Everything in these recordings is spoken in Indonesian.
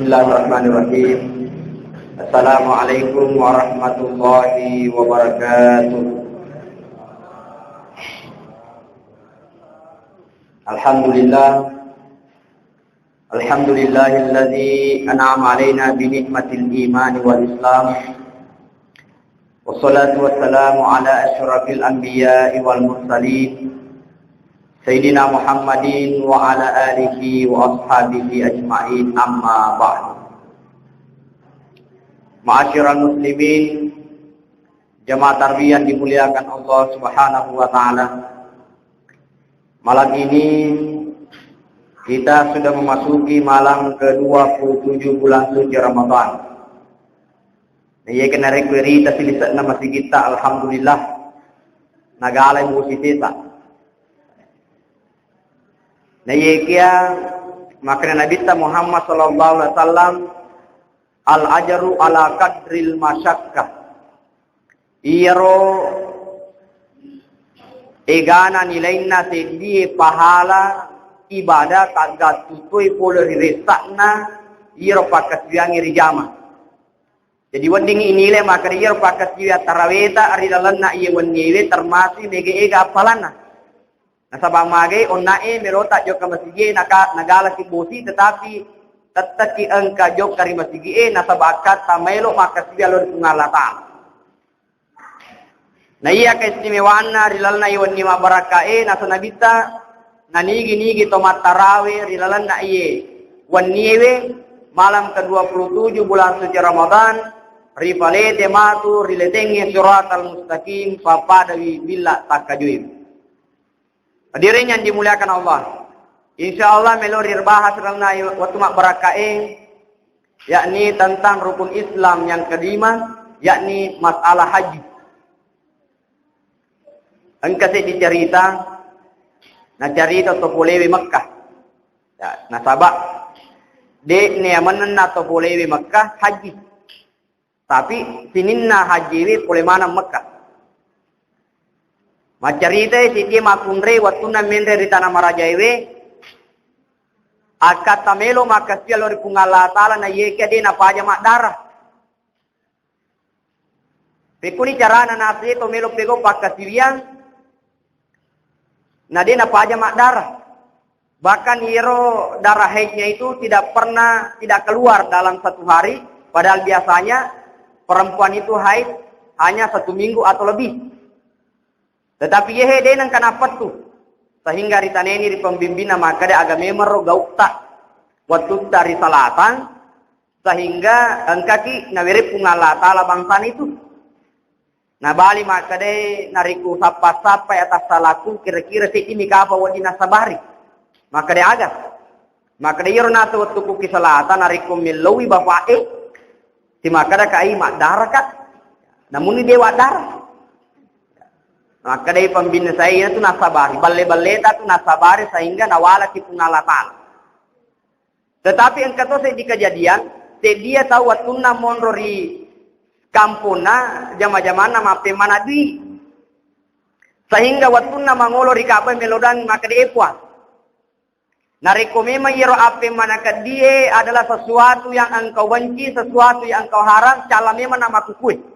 Bismillahirrahmanirrahim. Assalamualaikum warahmatullahi wabarakatuh. Alhamdulillahilladzi an'ama 'alaina bi ni'matil iman wal islam. Wassalatu wassalamu ala asyrafil anbiya'i wal mursalin Sayyidina Muhammadin wa ala alihi wa ashabihi ajma'in, amma ba'du. Ma'asyiral muslimin, jamaah tarbiyah dimuliakan Allah Subhanahu wa taala. Malam ini kita sudah memasuki malam ke-27 bulan suci Ramadan. Iya kena requiri tasilisat nama kita, alhamdulillah. Nagalay musitita. Na yekia makna Nabi Muhammad sallallahu alaihi wasallam al-ajru ala qadril masyaqqah. Iro egana nilaina sedie pahala ibadah kagak tutui polo resakna iro pakasiang iri jama. Jadi wanding inile maka iro pakasiang taraweta ari dalanna iye wanyewe termasuk mege ega apalana. Nasabang mage onnae merota jok ka masigi nagala si bosi tetapi tataki angka jok kari masigi nasabakat tamelo makasiya lor tungalata. Na iya ka istimewaan na rilal na iwan ni mabarakae nasa nabita nanigi-nigi tomat tarawe rilalan na iye wanniwe malam ke-27 bulan suci Ramadan ripalete matu riletenge suratal mustaqim papadawi bila takajuim. Hadirin yang dimuliakan Allah, insyaallah melorir bahas rana waktu mak barakae, yakni tentang rukun Islam yang kelima, yakni masalah haji. Engkau dicerita, na cerita to polewi Makkah. Ya, nasabak de ne amanna to polewi Makkah haji. Tapi sininna haji pole mana Makkah. Macarita siti makunre watuna mendre di tanah marajaiwe akata melo makasya lori pungala tala na yeke de na paja mak darah. Pekuni carana nasi to melo pego pakasiwian na de na paja mak darah. Bahkan iro darah haidnya itu tidak keluar dalam satu hari, padahal biasanya perempuan itu haid hanya 1 minggu atau lebih. Tetapi yehe denang kanapat tu sehingga ritaneni di pembimbina maka dia agak memero gaukta waktu dari salatan sehingga engkaki nawere pungalata la bangsan itu. Nah bali maka dia nariku sapa-sapa atas salaku kira-kira sini kapa wadina sabari. Maka dia agak. Maka dia yorna tu waktu kuki salatan nariku milawi bapak si maka dia kai mak darah kat. Namun dia wak darah. Maka dari pembina saya itu nasabari, balle-balleta itu nasabari sehingga nawala ki punalatan. Tetapi engkau tahu saya di kejadian, dia tahu waktu na monrori kampuna jama-jamana mape mana di. Sehingga waktu na mangolori kabe melodan maka di epwa. Nareko memang iro ape mana kedie adalah sesuatu yang engkau benci, sesuatu yang engkau haram, cala memang nama kukui.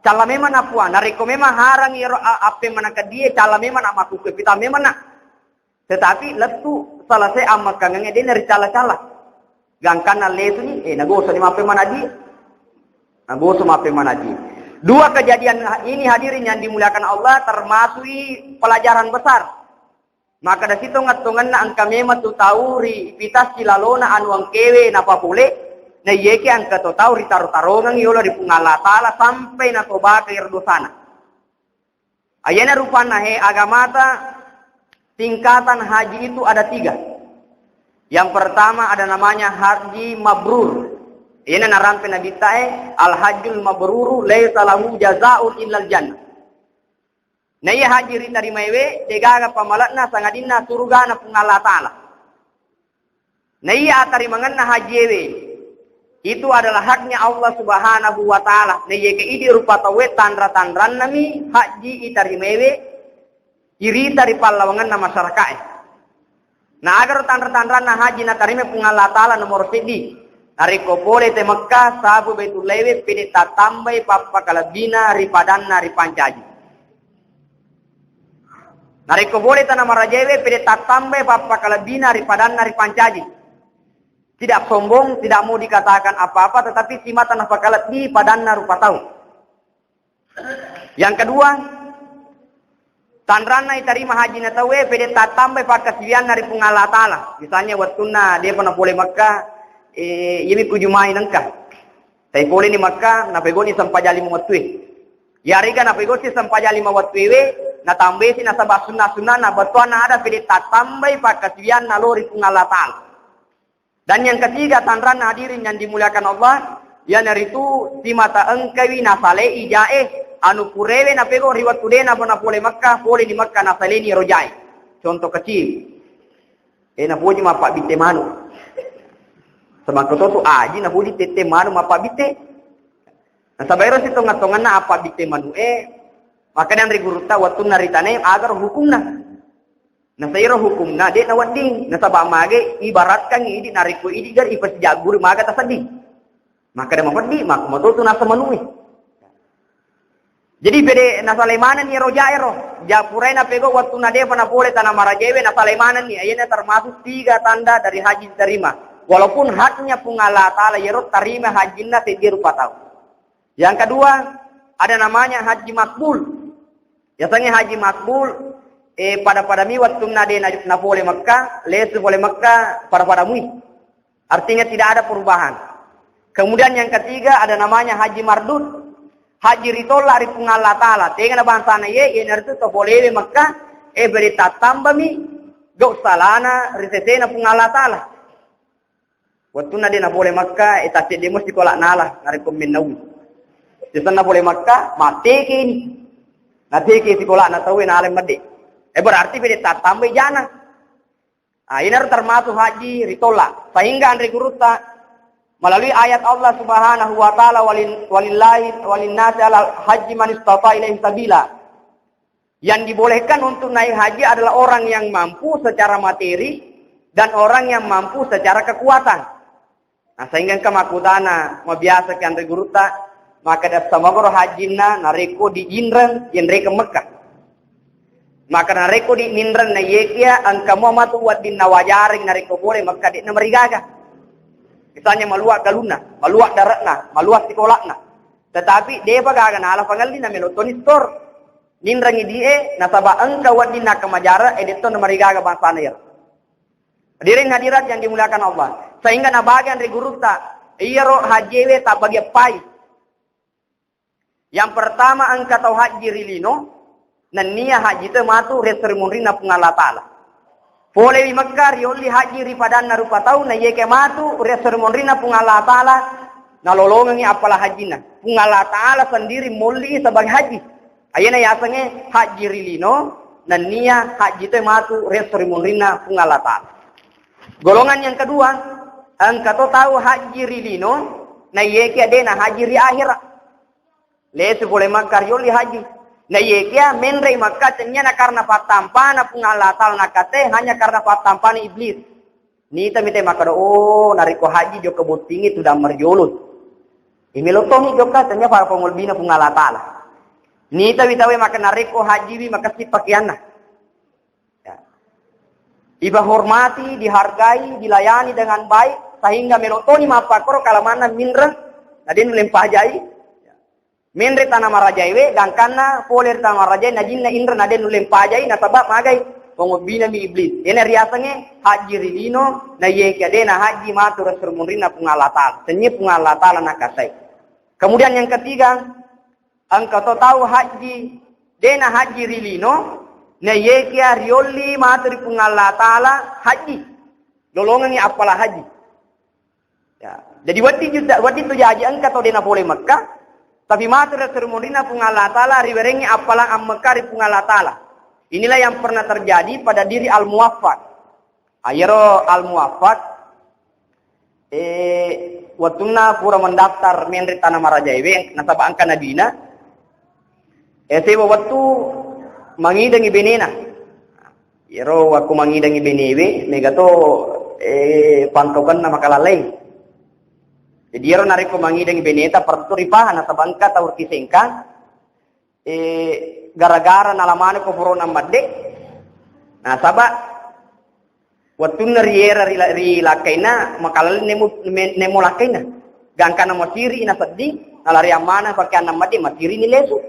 Cala memang apua, nariko memang harang iro ape manaka dia, cala memang nak maku pita memang nak. Tetapi letu selesai amak kangenge dia nari cala-cala. Gangkan na lesu ni, nagoso ni mape mana dia. Nagoso mape mana dia. Dua kejadian ini hadirin yang dimuliakan Allah termasuk pelajaran besar. Maka dari situ ngatungan na angka memang tu tahu ri pitas cilalona anuang kewe napa pule. Na yeke angka to tahu ritaro-tarongan yola di pungala tala sampai na toba ke irdosana. Ayana rupana agamata tingkatan haji itu ada 3. Yang pertama ada namanya haji mabrur. Ini narampe Nabi al-hajjul mabruru laisa lahu jazaa'un illal jannah. Na iya haji rita rimaywe degaga pamalatna sangadinna surga na pungala tala. Na iya atari manganna haji ewe. Itu adalah haknya Allah Subhanahu wa taala. Ne yeke idi rupa tawe tandra-tandran nami haji itarimewe iri dari pallawangan na masyarakat. Na agar tandra-tandra na haji na tarime pung Allah Ta'ala nomor sidi. Nariko pole te Mekah sabu Baitul Lewe pede tatambai papa kalabina ripadanna ripancaji. Nariko pole tanah marajewe pede tatambai papa kalabina ripadanna ripancaji. Tidak sombong, tidak mau dikatakan apa-apa, tetapi sima tanah pakalat di padanna rupa tahu. Yang kedua, tandrana iterima haji na tawe pede tatambai pakasian dari pung Allah Ta'ala. Misalnya wattuna dia pernah boleh Mekah yemi kujumai nangka. Tapi boleh ni Mekah na pegoni sampajali mawatwe. Yariga na pegosi sampajali mawatwe na tambesi na sabah sunnah na batuan na ada pede tatambai pakasian na lori pung Allah Ta'ala. Dan yang ketiga tandrana hadirin yang dimuliakan Allah, ya naritu simata engkawi na sale ijae anu kurewe na pego riwat tudena bona pole Makkah, pole di Makkah na saleni rojai. Contoh kecil. Na puji mapak bite manu. Semangko tu aji na puji tete manu mapak bite. Na sabayro situ ngatongan na apa bite manu maka dan riguruta watun naritane agar hukumna. Na sayro hukumna de na wading na sabah mage ibaratkan idi nariku idi gar ipas jagur maga tasadi. Maka da mafadi mak moto tu na semanui. Jadi pede na salemanan ni rojairo, japurai na pego waktu na dia pernah boleh tanah marajewe na salemanan ni ayatnya termasuk 3 tanda dari haji diterima. Walaupun haknya pun Allah Ta'ala yero terima hajinya sejak rupa tahu. Yang kedua ada namanya haji makbul. Biasanya haji makbul pada mi waktu na dia na boleh Makkah, lesu boleh Makkah pada mui. Artinya tidak ada perubahan. Kemudian yang ketiga ada namanya haji mardud. Haji ritollah ri pung Allah Ta'ala. Tenga na bangsa na ye nartu to boleh Makkah berita tambami go salana risesena pung Allah Ta'ala. Waktu na dia na boleh Makkah tasik demo sekolah nala ngarikom minnawi. Jadi na boleh Makkah mate ke ini. Nanti ke sekolah na tahu na alim made. Berarti berita tambah jana. Ini termasuk haji ritollah. Sehingga Andre Guruta melalui ayat Allah Subhanahu wa taala walinnasi ala haji man istata ilaihi sabila. Yang dibolehkan untuk naik haji adalah orang yang mampu secara materi dan orang yang mampu secara kekuatan. Nah, sehingga kemakutana mabiasa ke Andre Guruta maka ada samagoro hajina nareko di Indran yang reka Mekah. Maka nareko di Indran na yekia angka muamatu wat din nawajaring nareko boleh Mekah di namarigaga. Misalnya maluak galuna, maluak daratna, maluak sekolahna. Tetapi dia pagaga na ala pangal din na melotoni store. Nindrangi die nasaba angka wat din na kamajara edito namarigaga bangsa na. Hadirin hadirat yang dimuliakan Allah. Sehingga na bagian riguruta iyaro hajewe tak bagi pai. Yang pertama angka tau haji rilino nan niya haji te matu reseremoni na pungala taala. Pole di Makkah rioli haji ripadan na rupa tau na yeke matu reseremoni na pungala taala na lolongangi apalah hajina. Pungala taala sendiri muli sebagai haji. Ayana yasange haji rilino nan niya haji te matu reseremoni na pungala taala. Golongan yang kedua angka to tahu haji rilino na yeke adena haji ri akhirat. Lesu boleh Makkah rioli haji. Na yekia menrei Makkah tenyana karena patampana pungalatal nakate hanya karena patampana iblis. Nita mite Makkah nariko haji jo kebutingi sudah merjolot. Imilotohi joka tenya para pengulbina pungalatal. Nita bitawe maka nariko haji bi maka si pakianna. Ya. Iba hormati, dihargai, dilayani dengan baik sehingga melotoni mapakoro kalamana minra nadin lempajai. Menre tanah marajaiwe gangkana poler tanah marajai najinna indra nade nulem pajai na sabab magai pengobina mi iblis. Ene riasange haji rilino na yeke dena haji matur sermunrina pungalatal. Senye pungalatal nakasai. Kemudian yang ketiga angka to tahu haji dena haji rilino na yeke rioli matur pungalatal haji. Lolongangi apalah haji. Ya. Jadi wati tu haji angka to dena boleh Makkah. Tapi matur seremoninya pungala taala riwerengi apalang ammekari pungala taala. Inilah yang pernah terjadi pada diri al-muwaffaq. Ayero al-muwaffaq watuna pura mendaftar menri tanah marajaiwe nasaba angka nabina. Sewa waktu mangidangi benena. Iro aku mangidangi benewe mega to pantokan nama kalaleng. Jadi iro narik ko mangidangi beneta perturipahan atau bangka taur kisengka gara-gara nalamane ko puro namade. Nah sabak waktu nariera rilakaina makalal nemo lakaina. Gangkana masiri ina sedih nalari amana pakai namade masiri ni lesu.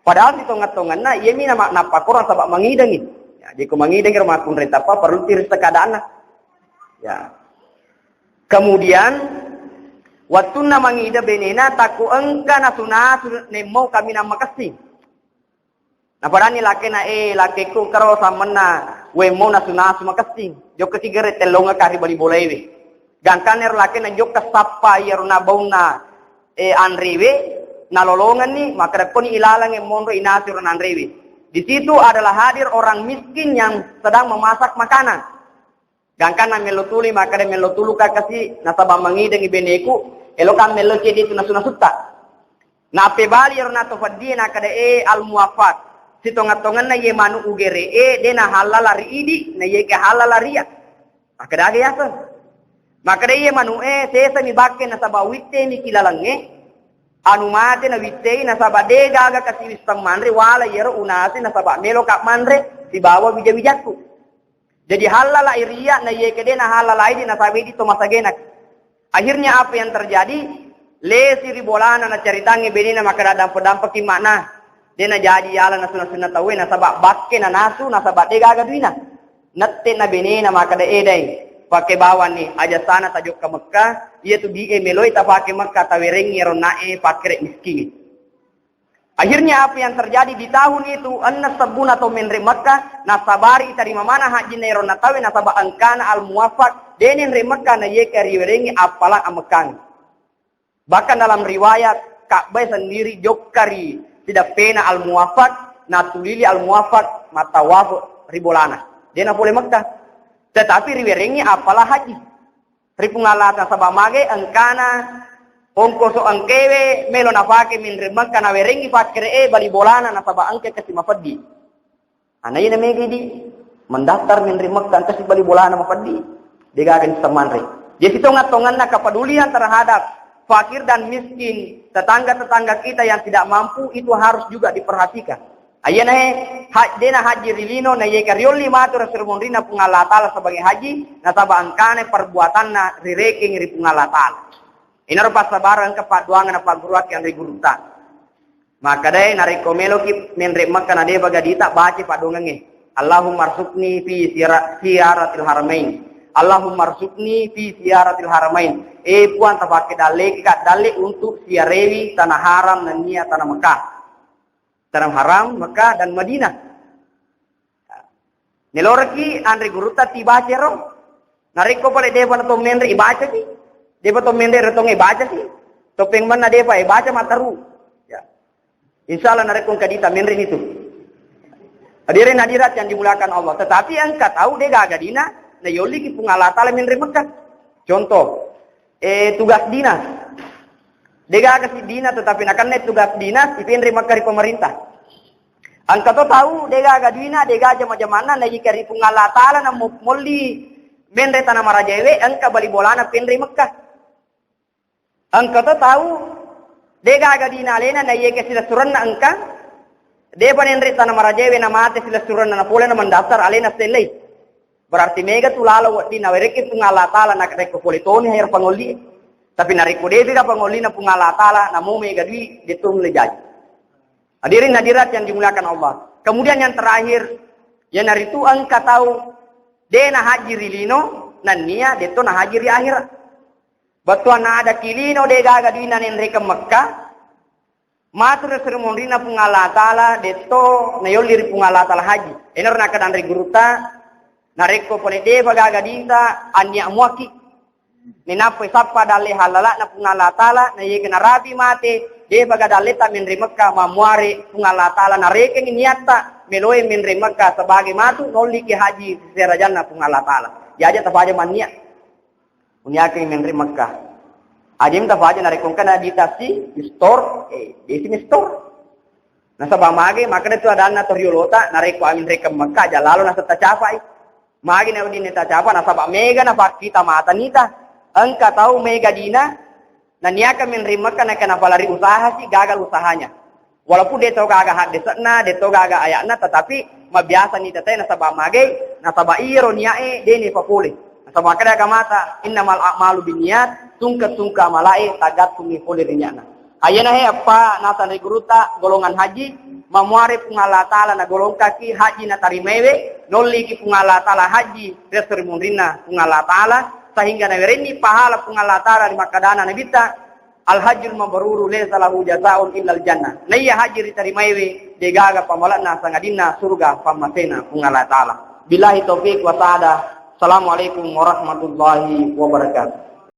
Padahal di tongat-tongan na iya mina napa koran sabak mangidangi. Ya, jika mengideng rumah pun renta apa perlu tiris sekadana. Ya. Kemudian waktu na mangida benena taku engka nasuna nemo kami nama kasih. Nah padani laki na lakiku karo samena we mo nasuna makasih. Jok ketiga retelonga kari bali bolewe. Gangkaner laki na jok kasapa yeruna bauna anrewe nalolongan ni maka poni ilalang monro inasur anrewe. Di situ adalah hadir orang miskin yang sedang memasak makanan. Gangkan na melotuli maka de melotulu kakasi nasabang mangideng ibeneku elokan meloce di tunasuna sutta. Na pebali rona to fadina kada al muafat. Sitongatongan na ye manu ugere de na halalari idi na ye ke halalaria. Maka dage yasa. Maka de ye manu sesa mi bakke nasaba witte mi kilalange. Anu mate na wittei na saba dega aga kasi wistang manre wala yero unasi na saba melo kap manre si bawa wija-wijatku. Jadi halala iria na yekede na halala ini na sabi di tomasagenak. Akhirnya apa yang terjadi? Lesi ribolana na ceritangi benina maka dampak kimana. Dia na jadi ala na sunat tawe na saba bakke na nasu na saba dega aga duina. Natte na benina maka da edai. Pakai bawan nih aja sana tajuk ke Mekah, ia tuh di meloi tak pakai Mekah tawereng yeronae pakai miskin. Akhirnya apa yang terjadi di tahun itu? Anna sabun atau menre Mekah, nasabari terima mana haji nerona tawe nasaba angkana al muafak, denen re Mekah na ye kariwerengi apalah amekan. Bahkan dalam riwayat Ka'bah sendiri jokari tidak pena al muafak, natulili al muafak matawaf ribolana. Dia na boleh Mekah. Tetapi riwerengi apalah haji. Ripungalata sabamage angkana ongko so angkewe melo nafake min remaka na werengi fakre bali bolana na saba angke kasi mafadi. Anay na megi di mendaftar min remaka kasi bali bolana mafadi. Degagan samanre. Jadi tongat-tongan na kepedulian terhadap fakir dan miskin, tetangga-tetangga kita yang tidak mampu itu harus juga diperhatikan. Ayana dena haji rilino na ye karioli matur sermonrina pungala taala sebagai haji na saba angkane perbuatanna rireking ri pungala taala. Ina rupa sabaran ke paduangan na pagruak yang riguruta. Maka dai narikomelo ki menre makka na de bagadita baca padongange. Allahumma arzuqni fi ziyaratil haramain. Allahumma arzuqni fi ziyaratil haramain. Puan tapake dale ka dale untuk siarewi tanah haram dan nia tanah Mekah. Tanah haram, Mekah dan Madinah. Neloraki andre guruta tiba cero. Nariko pale deva na to menre ibaca si. Deva to menre retong ibaca si. Topeng mana deva ibaca mataru. Ya. Insyaallah nariko kadita menre itu. Hadirin hadirat yang dimulakan Allah. Tetapi engkau tahu dia gagadina na yoli ki pungala taala menre Mekah. Contoh, tugas dinas. Dega kasih dinas tetapi nakan net tugas dinas ipinri Mekah di pemerintah. Angka to tahu dega gadina dega aja mana na yikari pungala taala na molli menre tanah marajewe angka bali bolana pinri Mekah. Angka to tahu dega gadina lena na yike sila suran na angka de panenre tanah marajewe na mate sila suran na pole na mendaftar alena selai. Berarti mega tulalo di na wereke pungala taala na kadek politoni hayar pangoli. Tapi nariko devi ka pangolina pungala taala namu mega dui ditung lejaj. Hadirin hadirat yang dimuliakan Allah. Kemudian yang terakhir, yang naritu angka tahu dena haji rilino nan nia deto na haji ri akhirat. Batuan na ada kilino de gaga dina nenre ke Mekah. Matur seremoni na pungala taala deto na yoli ri pungala taala haji. Ener na kadan ri guruta nariko pole de gaga dinta anya muaki. Ninapoy sapa dali halala na pungala taala na yeke na rabi mate de baga daleta min Mekah mamuari pungala taala na reke niata meloe min Mekah sebagai matu noli ki haji serajan na pungala taala ya aja tafaja mania unyake min Mekah ajim tafaja na rekon kana ditasi store di sini store Nah sabah mage maka itu ada anak toriolota nareko amin reka Mekah aja lalu nasa tacapai. Mage na udin tacapa na sabah mega na kita mata nita. Engka tahu mega dina na niaka min rimaka na kana palari usaha sih gagal usahanya. Walaupun dia tahu gagal hak desana, dia tahu gagal ayakna tetapi mabiasa ni tatay na sabah mage na sabah iro niae deni papule. Na sabah kada kamata innamal a'malu binniyat tungka malai tagat tumi pole rinyana. Ayana he apa nata ni guruta golongan haji mamuari pungala taala na golong kaki haji na tarimewe nolli ki pungala taala haji resri munrina pungala taala sehingga na werini pahala pungala taala di makadana na bita al hajjul mabruru laysa lahu jazaa'un illa al jannah. Naya haji tarimewe degaga pamalana sangadina surga pamasena pungala taala. Billahi taufik wa ta'ala. Assalamualaikum warahmatullahi wabarakatuh.